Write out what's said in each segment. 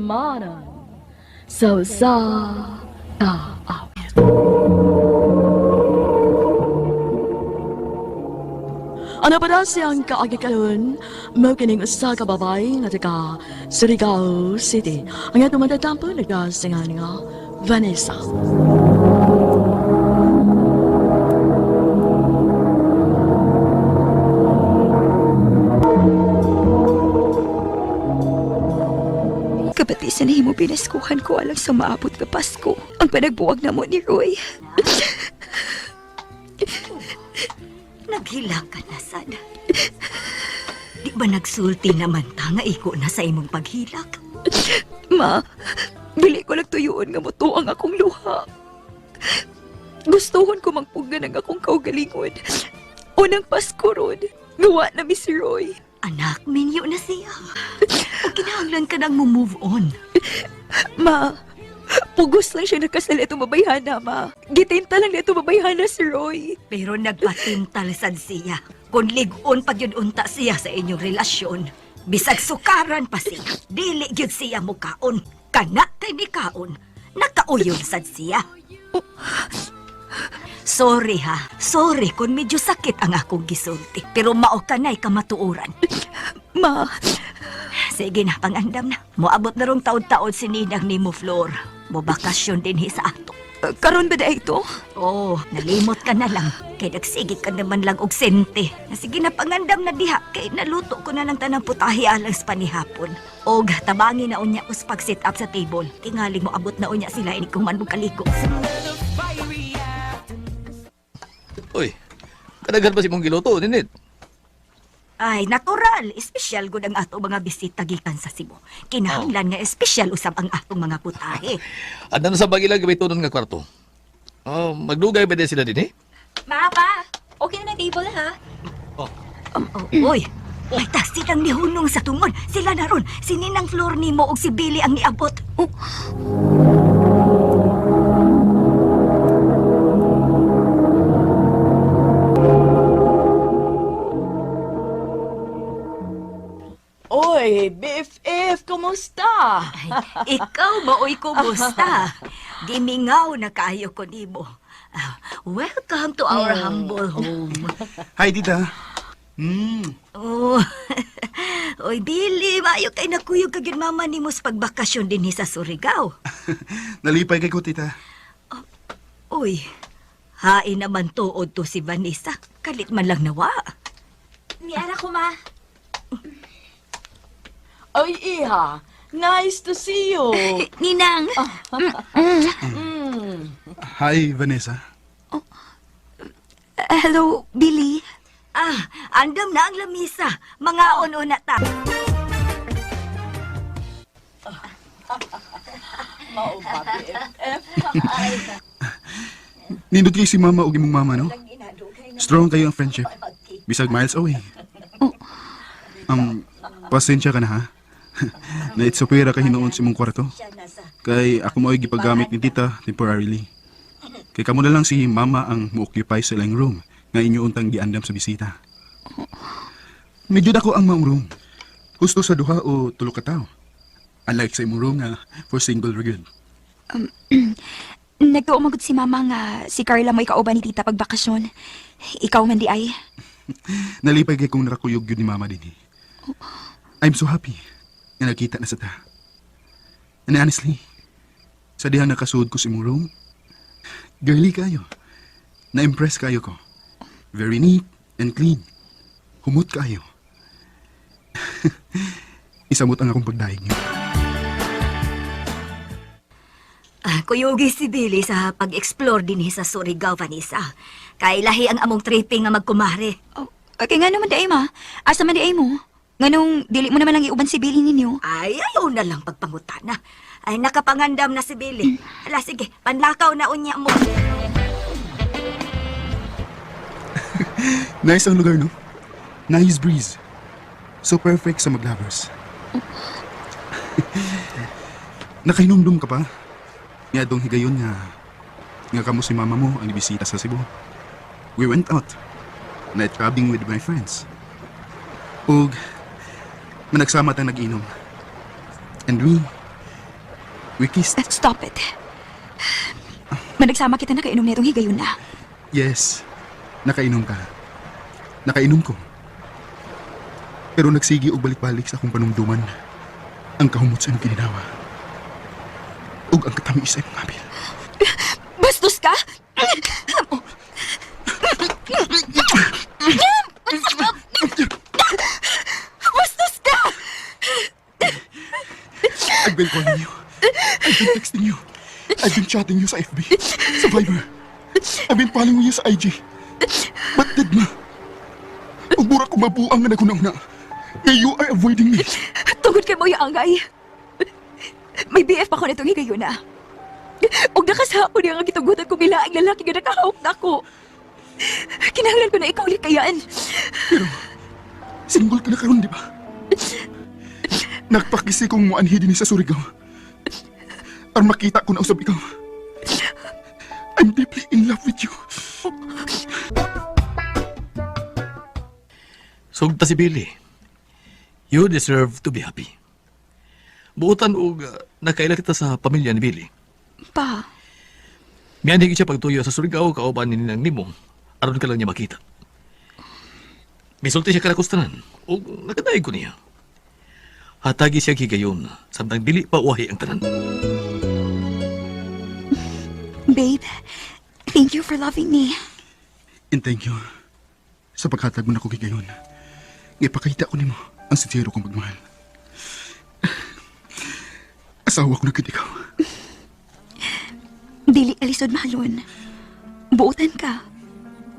manan sa kaawit. Ano pa daw siyang kaagikayon, mo kining usa ka babay nga taga Surigao City. Ang atong matatampo nagkasingan nga Vanessa. Kabati sa nahimo pinaskuhan ko alang sa maabot ka Pasko. Ang panagbuwag na mo ni Roy. Naghila ka na, sad. Di ba nagsulti naman ta nga iko na sa imong paghilak? Ma, dili ko nagtuyuon nga moto ang akong luha. Gustuhon ko magpuga ng akong kaugalingon. Unang Pasko ron, gawa na mi si Roy. Anak, minyo na siya. O kinahanglan ka nang move on. Ma, pugos lang siya nakasal itong babayhana, ma. Gitinta lang itong babayhana si Roy. Pero nagpatintal sad siya. Kung ligon pa yun unta siya sa inyong relasyon, bisag sukaran pa siya, dili yun siya mukaon. Kana kay ni kaon, nakauyon sad siya. Sorry ha, sorry kung medyo sakit ang akong gisulti. Pero mao ka na'y kamatuoran. Ma, Sige na, pangandam na. Moabot na rong taon-taon si Ninang ni mo, Flor. Mobakasyon din sa ato. karon ba da ito? Oh, nalimot ka na lang. Kay nagsige ka naman lang og sente. Sige na, pangandam na diha. Kay naluto ko na ng tanang putahe alang sa panihapon. Og tabangi na unya us pag sit up sa table. Tingali mo abot na unya sila ini kung man mo kaliko. Uy, kadaghan pa si mong giluto, ninit. Ay, natural. Espesyal gud ang ato mga bisita gikan sa Cebu. Kinahanglan nga espesyal usab ang atong mga putahe. Adnan sa bagila gabay tunon nga kwarto. Oh, magdugay ba din sila din eh? Mapa, okay na ng table ha? Oy, ay ta silang nihunong sa tungod. Sila na ron. Si Ninang Flor nimo og si Billy ang niabot. Oy, BFF, kumusta? Ikaw maoy kumusta? Gimingaw na kayo ko nimo. Welcome to our humble home. Hi, tita. Oh, oy Billy, mayo kay nakuyog ka gyud mama nimo sa pagbakasyon dinhi sa Surigao. Nalipay kay ko, tita. Uy, hain naman tuod to si Vanessa. Kalit man lang nawa. Niara ko ma. Oy, Iha, nice to see you. Ninang. Hi, Vanessa. Hello, Billy. Andam na ang lamisa. Mga on-una ta. Mao ba, BFF? Nindot kayo si mama o imong mama, no? Strong kayo ang friendship. Bisag miles away. Pasensya ka na, ha? Naitsopera ka hinuon sa imong kwarto. Kay ako mo'y gipagamit ni tita temporarily. Kay kamo na lang si mama ang mo-occupy sa ilang room nga inyo untang giandam sa bisita. Medyo dako ang maong room. Gusto sa duha o tulo ka tao. Unlike sa imong room nga for single rigid. Nagtuumagod si Mama nga si Carla mo'y kauban ni Tita pagbakasyon. Ikaw man di ay. Nalipay kay kung nakakuyog yun ni mama din. I'm so happy nga nakita na sa ta. And honestly, sa dihan nakasuod ko sa imong room, girly kayo. Na-impress kayo ko. Very neat and clean. Humot kayo. Isamot ang akong pagdaig niyo. Kuyugi si Billy sa pag-explore dinhi sa Surigao, Vanessa. Kay lahi ang among tripping nga magkumare. Oh, okay nga naman di ay, Ma. Asa man di ay mo? Nganong dili mo naman lang iuban si Billy ninyo? Ay, ayaw na lang pagpangutana. Ay, nakapangandam na si Billy. Hala, sige, panlakaw na unya mo. Nice ang lugar, no? Nice breeze. So perfect sa maglovers. Nakahinumdum ka pa? Nga dong higayon nga kamo si mama mo ang ibisita sa Cebu. We went out. Night clubbing with my friends. Ug managsama tang nag-inom. And We kissed. Stop it. Managsama kita na kainom na itong higayon na. Yes. Nakainom ka. Nakainom ko. Pero nagsigi og balik-balik sa akong panumduman. Ang kahumot sa imong kininawa. Ug ang katamis sa imong abil. Bastos ka? Bastos ka! I've been calling you. I've been texting you. I've been chatting you sa FB. Sa Viber. I've been following you sa IG. But did ma? Ug mura ko mabuang nga naguna-una. Nga you are avoiding me. Tungod kay mo yung angay. May BF pa ko nitong higayon na. Huwag nakasahapon niya nga gitugutan ko bilaang lalaki nga nakahawak na ako. Kinahanglan ko na ikaw ulit kayaan. Single ka na karon, di ba? Nagpakisi kong muanhi din sa Surigao. Aron makita ko na usab ikaw. I'm deeply in love with you. Sugta si Billy. You deserve to be happy. Buotan og nakaila kita sa pamilya ni Billy. Pa, Miyandig siya pagtuyo sa Surigao kauban ni Ninang Nimong. Aron ka lang niya makita. Misulti siya kalakustanan o nakadaig ko niya. Hatagi siya higayon samtang dili pa uwahi ang tanan. babe, thank you for loving me. And thank you sa paghatag mo na ko gigayon. Ipakita ko nimo ang sincero kong pagmahal. Asawa ko na gid ikaw. Dili alisod mahalon. Buotan ka.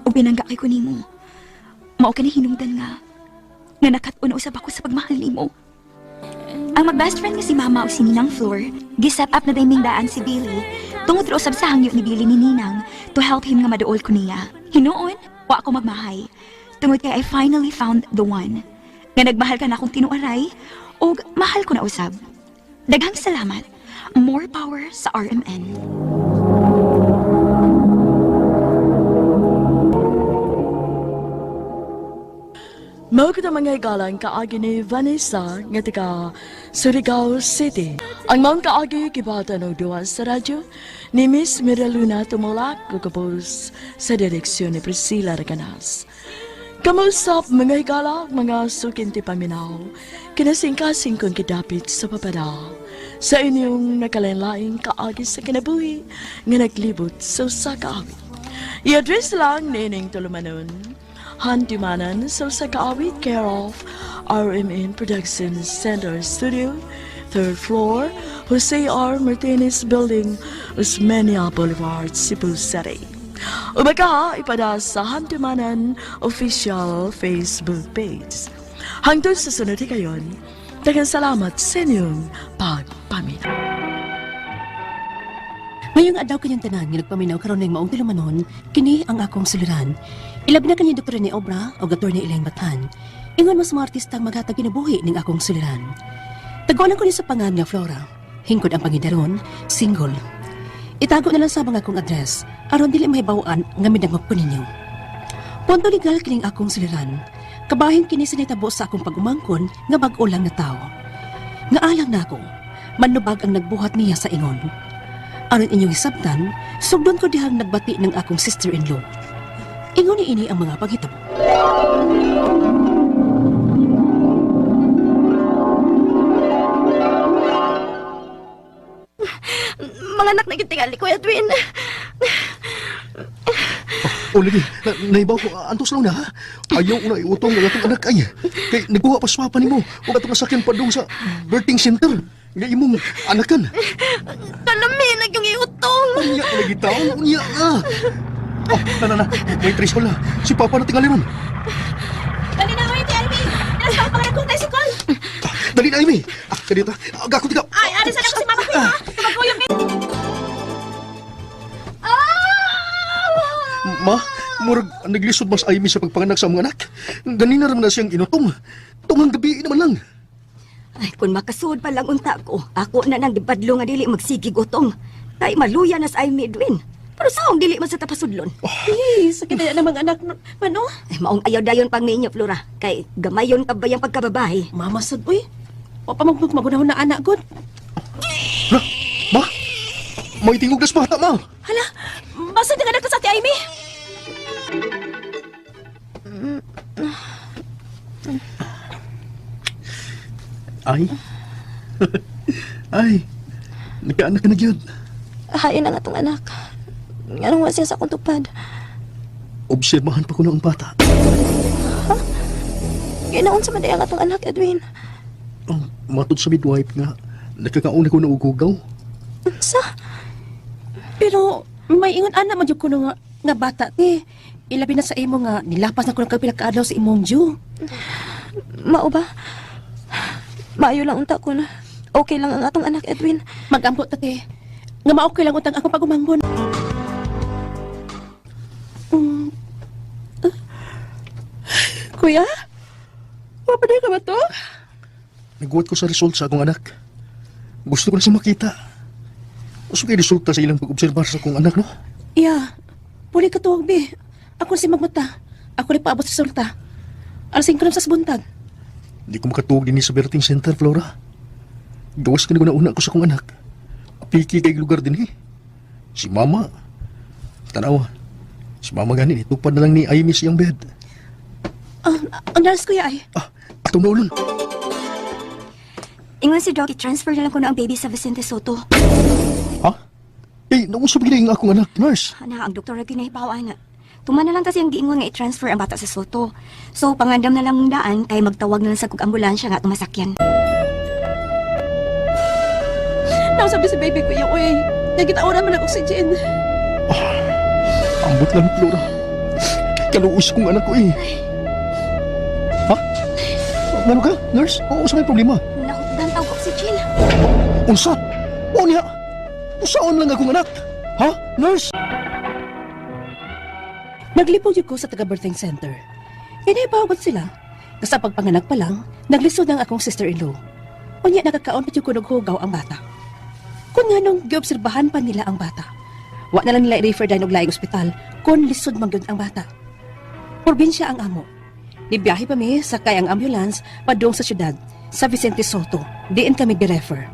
O binangga kay ko nimo. Mao ka na hinungdan nga. Nga nakat-una usab ako sa pagmahal nimo. Ang mag-best friend nga si Mama o si Ninang Flor, giset up na dayming daan si Billy, tungod ra usab sa hangyo ni Billy ni Ninang to help him nga maduol ko niya. Hinuon, wa ako magmahay. Tungod kay I finally found the one. Nga nagmahal ka na akong tinuaray, o mahal ko na usab. Daghang salamat. More power sa RMN. Mao kita mga igalang kaagi ni Vanessa nga taga Surigao City. Ang maong kaagi kibata ng duwa sa radyo ni Miss Miraluna Tumulak kukapos sa direksyon ni Priscilla Raganas. Kamusap mga higala, mga sukinti paminaw, kinasingkasing kong kidapit sa papadaw. Sa inyong nakalanlaing kaagi sa kinabuhi nga naglibot sa kaawit. I-address lang ni Ining Tulumanon. Hantimanan sa kaawit care of RMN Productions Center Studio, 3rd floor, Jose R. Martinez Building, Osmeña Boulevard, Cebu City. Umaga ipada sa Hantimanan official Facebook page. Hangtod sa sunod kayon, daghang salamat sa inyong pagpaminaw. Ngayong adlaw kanyang tanan nga nagpaminaw karon ning maong tilumanon, kini ang akong suliran. Ilabi na kanya Dr. ni Obra o Dr. ni Elaine Batan. Ingon mas mga artistang maghatag kinabuhi ning akong suliran. Taguan ko ni sa pangan nga Flora. Hingkod ang pangidaron, single. Itago na lang sa mga akong address aron dili mahibawaan nga midangop ko ninyo. Punto legal kining akong suliran. Kabahin kini sa nitabo sa akong pagumangkon nga bag-o lang na tao. Nga alang na ako, manubag ang nagbuhat niya sa ingon. Aron inyong isabtan, sugdon ko dihang nagbati ng akong sister-in-law. Ingon ni ini ang mga paghitabo. Mga anak na gitingali, Kuya Edwin. O lagi, naibaw ko, antos lang na ha? Ayaw ko na iutong ng atong anak ay. Kay nagbuha pa swapa ni mo, o atong nasakyan pa doon sa birthing center. Nga imong anakan. Kalami, nagyong iutong. Unya ka lagi tao, unya ka. Oh, na, may tres wala. Si Papa na tingali ron. Dali na mo yung TLB! Pinasama pa nga kong tricycle! Dali na, Amy. Kanita, agako tigaw. Ay, alis na ko si Mama ko ha! Tumaguyong ni... Ma, murag naglisod mas Amy sa pagpanganak sa mga anak. Ganina naman na siyang inutong. Tungang gabi naman lang. Ay, kung makasuod pa lang unta ko, ako na nang gibadlo nga dili magsigig utong. Kay maluya na sa Amy Edwin. Pero saong dili man sa tapasudlon. Please, sakit na ng mga anak. Mano? Ay, maong ayaw dayon pang ninyo, Flora. Kay gamayon ka ba yung pagkababae? Mama sad, uy. Wapa magunahon na anak, God. Ma, May tingog nas bata, ma. Hala, basta na anak ko sa Ate Amy. Ay. Ay. Nagkaanak ka na gyud. Hain ang atong anak. Anong wa siya sa akong tupad? Obserbahan pa ko na ang bata. Ginaon sa maday ang atong anak, Edwin. Oh, matod sa midwife nga, nakakauna ko na ugugaw. Sa? Pero may ingon ana man jud kuno nga bata ti. Ilabi na sa imo nga nilapas na ko ng kapila ka adlaw sa imong Diyo. Mao ba? Maayo lang unta ko na. Okay lang ang atong anak, Edwin. Magambot ta ti. Nga maokay lang utang ako pagumanggon. Kuya? Mapaday ka ba to? Nagbuhat ko sa result sa akong anak. Gusto ko na siya makita. Gusto kayo resulta sa ilang pag-obserbar sa akong anak, no? Iya. Puli ka tuwag, bi. Ako si magmata. Ako ni paabot sa resulta. Alasing ko na sa buntag. Hindi ko makatuog din sa birthing center, Flora. Gawas ka na una ko sa akong anak. Piki kay lugar din eh. Si Mama. Tanawa. Si Mama ganin, itupad na lang ni Amy siyang bed. Ang nurse kuya ay. Atong naulon. Ingon si Doc, i-transfer na lang ko na ang baby sa Vicente Soto. Ha? Eh, nausap gina yung akong anak, nurse. Ana, ang doktor ay ginahipawan na. Tuman na lang kasi ang giingon nga i-transfer ang bata sa Soto. So, pangandam na lang ang daan, kay magtawag na lang sa kong ambulansya nga tumasakyan. Nausabi si baby kuya, uy. Nagkitaon naman ang oxygen. Ambot lang, Flora. Kaluus kong anak ko eh. Ha? Ano ka, nurse? Oo, sa may problema. Nahutdan tawag oxygen. Unsa? O niya? Usaon lang akong anak. Ha, nurse? Naglipod yun ko sa taga-birthing center. Inaibawagot sila. Kasi sa pagpanganak pa lang, naglisod ang akong sister-in-law. Unya nakakaon pa yun ko naghugaw ang bata. Kung nga nung giobserbahan pa nila ang bata, wa na lang nila i-refer dahil og laing ospital kung lisod magyud ang bata. Probinsya ang amo. Nibiyahe pa mi sakay ang ambulance padung sa syudad, sa Vicente Soto. Diin kami gi-refer.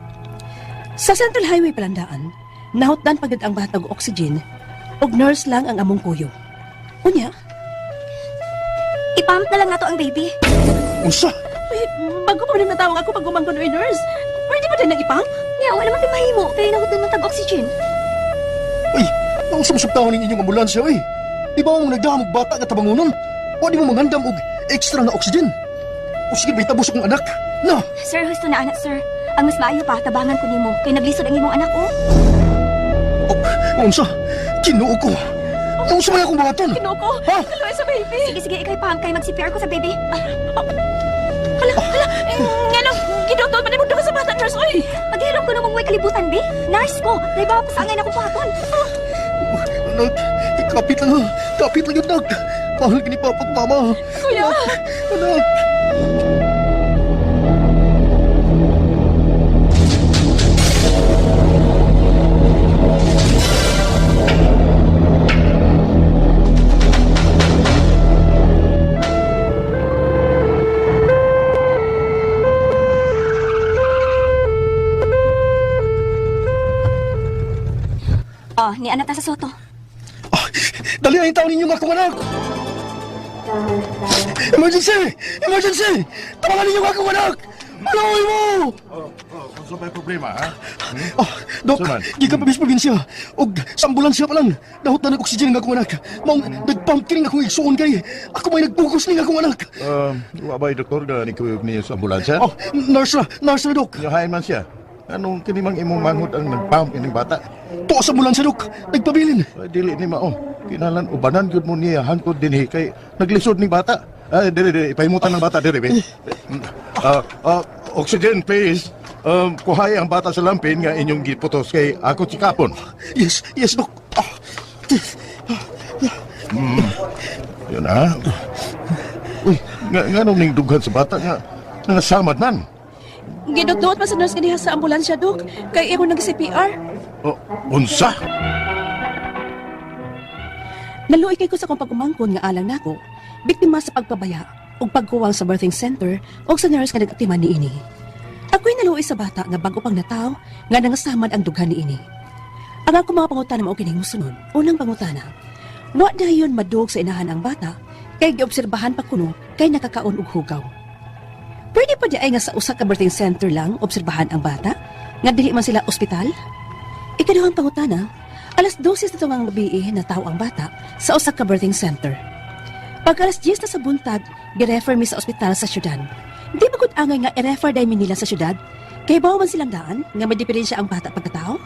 Sa Central Highway palandaan, nahutdan pagod ang bata og oxygen og nurse lang ang among kuyo. Unya, Ipump na lang nato ang baby. Unsa? uy, bago pa rin natawag ako pag gumanggon oy nurse. Pwede ba tayo nag-ipang? Nga, wala naman mahimo, kaya nahutdan man tag oxygen. Ay, nausap-usap ng inyong ambulansya, ay. Di ba mo nagdamog bata nga tabangunan? O di mo mangandam og extra nga oxygen? O sige, may tabos akong anak. Na! Sir, gusto na anak, sir. Ang mas maayo pa, tabangan ko nimo, kay naglisod ang imong anak, oh. O, unsa? Kinuo ko. Unsa may akong buhaton? Kinoko, Ha? kaloy sa baby. Sige, sige, ikay pump, kay mag-CPR ko sa baby. Nga nang gidoktor pa mo sa bata nurse, oy. Paghilom ko na mong may kalibutan, be. Nurse ko, kay bawa ko sa angay na kong paton. Anak, kapit lang ha. Kapit lang yung anak. Mahal ka ni Papa at Mama. Kuya. Anak. Oh, ni anak na sa Soto. Dali ang tao ninyo akong anak! Emergency! Emergency! Tabangan ninyo akong anak! Malawi mo! Kung may problema, ha? Dok, Suman. gikan pa bis probinsya. Og sa ambulansya pa lang. Dahot na nag-oxygen ng akong anak. Maong nag-pump kining akong igsuon kay. Ako may nagpugos ning akong anak. Wa ba'y doktor na nikuyog niya sa ambulansya? Oh, nurse na, Dok. Yahain man siya. Anong kinimang imong manghod ang nag-pump ining bata? To sa ambulansya, Dok. Nagpabilin. Ay, dili ni mao. Kinalan ubanan gyud mo niya hangtod dinhi kay naglisod ning bata. Ay, dili, ipahimutan ng bata diri, be. Oxygen, please. Kuhay ang bata sa lampin nga inyong giputos kay ako sikapon. Yes, Dok. Yun, ha? Uy, nga nung ning dughan sa bata nga nasamad man. Gidoktor pa sa nurse kaniya sa ambulansya, Dok. Kay ako nag-CPR. Oh, unsa? Naluoy kay ko sa kong pagumangkon nga alang nako, biktima sa pagpabaya ug pagkuwang sa birthing center o sa nurse nga nag-atiman ni ini. Ako'y naluoy sa bata nga bago pang nataw nga nangasamad ang dughan ni ini. Ang ako mga pangutana mao kining mosunod. Unang pangutana, wa dayon madug sa inahan ang bata kay giobserbahan pa kuno kay nakakaon og hugaw. Pwede pa di ay nga sa usa ka birthing center lang obserbahan ang bata nga dili man sila ospital? Ikaduhang pangutana, alas 12 na tungang gabi na tao ang bata sa usa ka birthing center. Pag alas 10 na sa buntag, gi-refer mi sa ospital sa syudad. Di ba gud angay nga i-refer day mi nila sa syudad? Kay bawo man silang daan nga may diferensya ang bata pagkatao?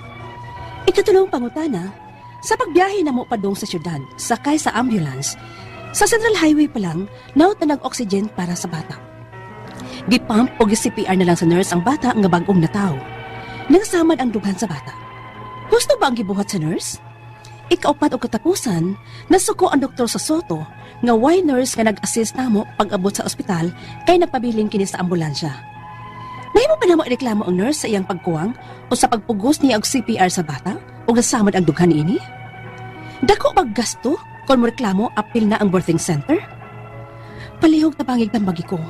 Ikatulong pangutana, sa pagbiyahe na mo padong sa syudad, sakay sa ambulance, sa Central Highway pa lang, naot na nag-oxygen para sa bata. Gipump o gi-CPR na lang sa nurse ang bata nga bagong nataw. Nangsamad ang dughan sa bata. Gusto ba ang gibuhat sa nurse? Ikaupat o katapusan, nasuko ang doktor sa Soto nga why nurse nga nag-assist namo pag-abot sa ospital kay napabiling kini sa ambulansya. Nahimo pa namo ireklamo ang nurse sa iyang pagkuwang o sa pagpugos niya og CPR sa bata o gasamad ang dughan niini? Dako bag gasto kon moreklamo apil na ang birthing center? Palihog tabangig tambagi ko.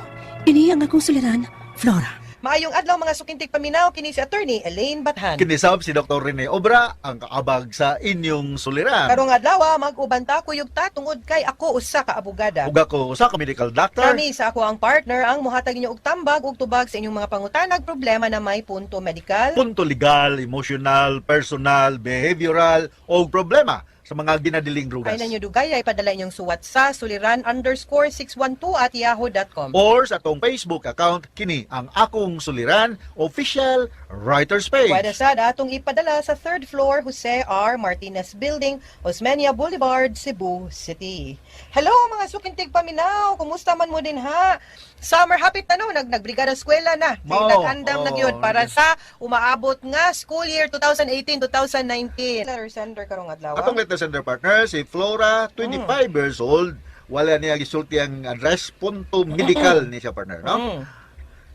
Ini ang akong suliran, Flora. Maayong adlaw mga sukintig paminaw, kini si Attorney Elaine Bathan. Kinisab si Dr. Rene Obra ang kaabag sa inyong suliran. Karong adlaw mag-uban ta kuyog ta tungod kay ako usa ka abogada. Ug ako sa medical doctor. Kami sa ako ang partner ang mohatag ninyo og tambag ug tubag sa inyong mga pangutanag problema na may punto medikal. Punto legal, emotional, personal, behavioral o problema sa mga ginadiling drugas. Ay nanyo dugay ay padala inyong suwat sa suliran_612@yahoo.com. Or sa atong Facebook account, kini ang akong suliran, official writer's page. Pwede sa datong ipadala sa 3rd floor Jose R. Martinez Building, Osmeña Boulevard, Cebu City. Hello mga sukintig paminaw, kumusta man mo din ha? Summer happy tanaw, nagbrigada eskwela na. Mao, Nag-andam na gyud para sa umaabot nga school year 2018-2019. Letter sender karong adlaw. Atong letter sender partner, si Flora, 25 years old. Wala niya gisulti ang address, punto medical ni siya partner, no?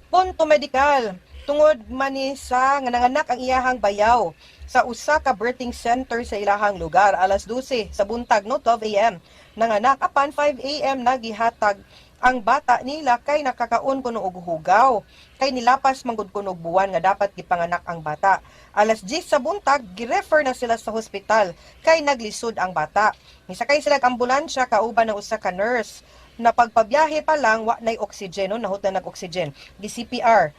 Punto medikal. Tungod man ni sa nga nanganak ang iyahang bayaw sa usa ka birthing center sa ilahang lugar alas 12 sa buntag no 12 AM. Nanganak apan 5 AM nagihatag ang bata nila kay nakakaon kuno og hugaw. Kay nilapas manggod kuno og buwan nga dapat gipanganak ang bata. Alas 10 sa buntag gi-refer na sila sa hospital kay naglisod ang bata. Nisakay sila ang ambulansya kauban ng usa ka nurse. Na pagpabiyahe pa lang wa nay oxygen no nahutan nag-oxygen. Gi-CPR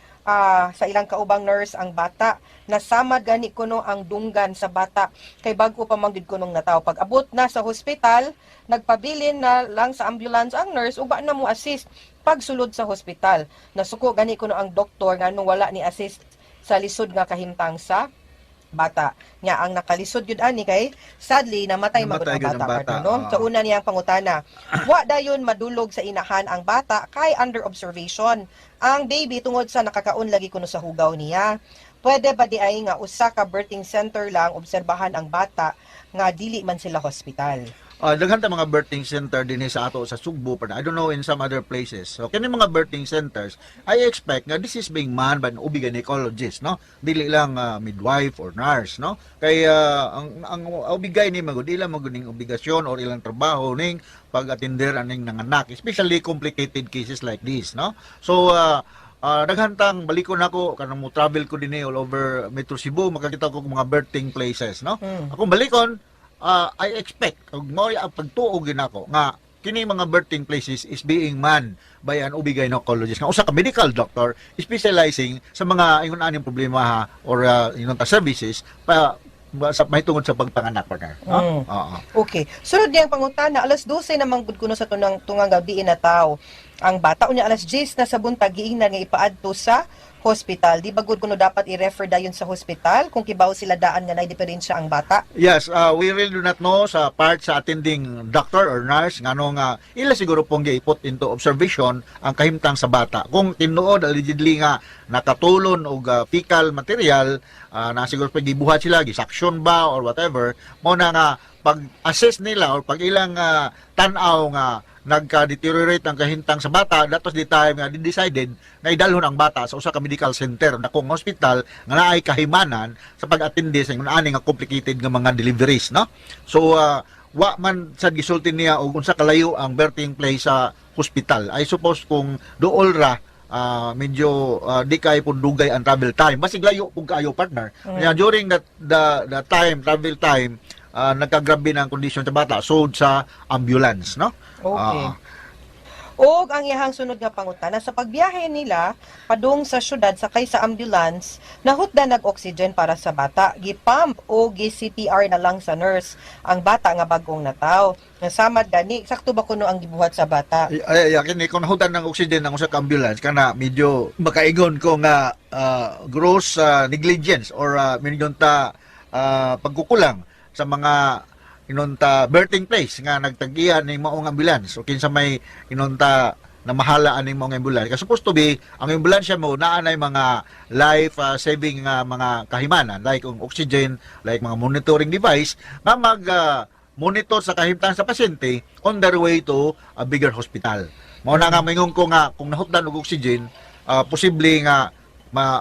sa ilang kaubang nurse ang bata. Nasamad gani kuno ang dunggan sa bata kay bago pa manggid kunong nataw. Pag abot na sa hospital, nagpabilin na lang sa ambulance ang nurse ug na mo assist pagsulod sa hospital. Nasuko gani kuno ang doktor nganong wala ni assist sa lisod nga kahimtang sa bata. Nya ang nakalisod gyud ani kay sadly namatay magud ang bata, partner, no? So una niyang pangutana, wa dayon madulog sa inahan ang bata kay under observation ang baby tungod sa nakakaon lagi kuno sa hugaw niya. Pwede ba di ay nga usa ka birthing center lang obserbahan ang bata nga dili man sila hospital? Daghan ta mga birthing center din sa ato sa Sugbo pa na. I don't know in some other places. So kini mga birthing centers, I expect nga this is being manned by an OB-gynecologist, no? Dili lang midwife or nurse, no? Kay ang obigay ni magud ila maguning obligasyon or ilang trabaho ning pag-atender aning nanganak, especially complicated cases like this, no? So daghantang balikon ako kanang mo travel ko dinhi all over Metro Cebu, makakita ko mga birthing places, no? Akong balikon I expect og mao ang pagtuog ginako nga kini mga birthing places is being manned by an OB-gynecologist nga usa ka medical doctor specializing sa mga ingon aning problema ha, or ingon ta services pa sa may tungod sa pagpanganak partner. Okay. Sunod niyang pangutana, alas 12 na manggod kuno sa tungang gabi na tao. Ang bata unya alas 10 na sa buntag giingnan nga ipaadto sa hospital. Di ba good kuno dapat i-refer dayon sa hospital kung kibaw sila daan nga nay diferensya ang bata? Yes, we really do not know sa part sa attending doctor or nurse ngano nga ila siguro pong gi-put into observation ang kahimtang sa bata. Kung tinuod allegedly nga nakatulon og fecal material na siguro pag gibuhat sila gisaksyon ba or whatever, mo na nga pag-assess nila or pag ilang tan-aw nga nagka-deteriorate ang kahintang sa bata, datos di time nga decided na idalhon ang bata sa usa ka medical center na kung hospital nga naay kahimanan sa pag-atindi sa ani nga complicated nga mga deliveries, no? So wa man sad gisulti niya og unsa kalayo ang birthing place sa hospital. I suppose kung dool ra medyo di kay pundugay ang travel time. Basig layo kung kaayo partner. Kaya during the travel time, nagkagrabe ng kondisyon sa bata, sud sa ambulance, no? Okay. Og ang iyahang sunod nga pangutana, sa pagbiyahe nila padung sa syudad sakay sa ambulance, nahutda nag-oxygen para sa bata, gipump o gi-CPR na lang sa nurse ang bata nga bagong nataw. Nasamad gani, sakto ba kuno ang gibuhat sa bata? Ay, kini kung nahutan ng oxygen ng usa ka ambulance kana medyo makaingon ko nga gross negligence or minunta pagkukulang sa mga inunta birthing place nga nagtagihan ning maong ambulance o kinsa may inunta na mahala aning mga ambulance. Kasi supposed to be ang ambulansya mo naa nay mga life saving mga kahimanan like ang oxygen, like mga monitoring device nga mag monitor sa kahimtang sa pasyente on their way to a bigger hospital. Mao na nga mingon ko nga kung nahutdan og oxygen, posible nga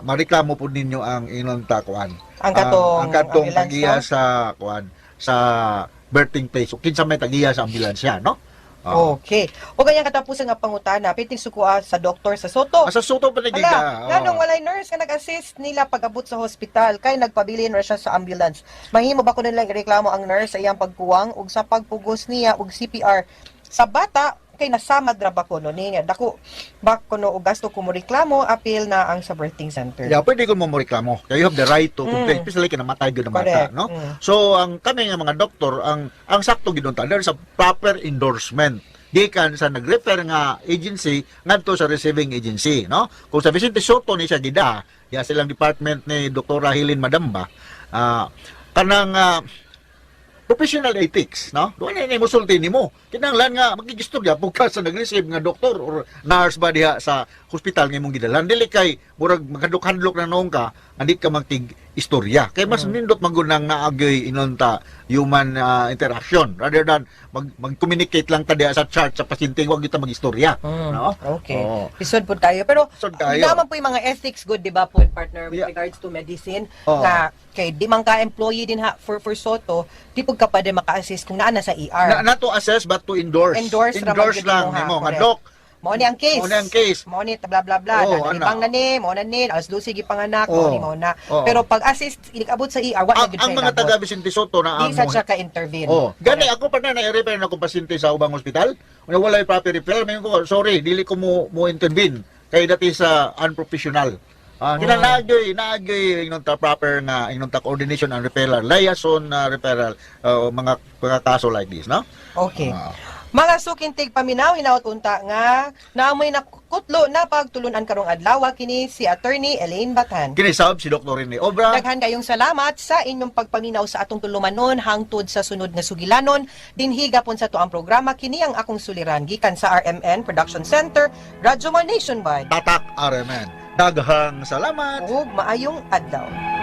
mareklamo po ninyo ang inunta kuan. Ang katong ang ambulance, tagiya no? sa kuan sa birthing place o kinsa may tagiya sa ambulansya, no? Okay. O ganyan katapusan nga pangutana, piting sukua sa doktor sa Soto. Sa Soto pa Hala, nagiga. nganong walay nurse nga nag-assist nila pag-abot sa hospital kay nagpabilin ra siya sa ambulance. Mahimo ba ko nilang ireklamo ang nurse sa iyang pagkuwang ug sa pagpugos niya og CPR sa bata kay nasamad ra ba kuno niya dako ba kuno og gasto ko mo reklamo apil na ang sa birthing center. Yeah, pwede ko mo reklamo. You have the right to complain, especially kung namatay gyud ang bata, Correct. no? So ang kami nga mga doktor, ang sakto gidon ta, there's a proper endorsement gikan sa nag-refer nga agency ngadto sa receiving agency, no? Kung sa Vicente Soto ni siya gida, ya silang department ni Dr. Hilin Madamba, kanang professional ethics, no? Doon na musulti nimo. Kinahanglan nga magigistorya pagka sa nag-receive nga doktor or nurse ba diha sa hospital nga imong gidalan. Dili kay murag maghandlok-handlok na noong ka, andit ka magtig istorya. Kay mas nindot magunang naagay inunta human interaction rather than mag-communicate lang ta diha sa chart sa pasyente, wag kita mag-istorya, no? Okay. Oo. Lisod pud kayo pero Lisod kayo. naman po yung mga ethics good, di ba po, partner, with Yeah. regards to medicine, Oo. nga kay di man ka employee din ha for Soto, di pud ka pwede maka-assist kung naa na sa ER. Not to assess but to endorse. Endorse ra man gyud lang mo, ha? nimo nga Correct. dok. Mao ni ang case. Mao ni ang case. Mao ni bla bla bla. Oo, Nanibang na ni, mao na ni, alas 12 gipanganak, Oo. mao ni mao na. Oo. Pero pag assist ilig-abot sa ER, wa na gyud Ang siya mga inabot. taga Vicente Soto na Di sa siya ka-intervene. Oh, gani ako pa na i-refer na akong pasyente sa ubang ospital. Wala wala proper referral, may ko sorry, dili ko mo intervene kay that is unprofessional. Kinalagoy inong ta proper nga inong ta coordination and referral, liaison referral mga kaso like this, no? Okay. Mga sukintig paminaw, hinaut unta nga naamoy nakutlo na pagtulunan karong adlaw kini si Attorney Elaine Batan. Kinisab si Dr. Rene Obra. Daghan kayong salamat sa inyong pagpaminaw sa atong tulumanon hangtod sa sunod nga sugilanon. Dinhi gapon sa tuang programa kini ang akong suliran gikan sa RMN Production Center, Radyo Man Nationwide. Tatak RMN. Daghang salamat. Ug maayong adlaw.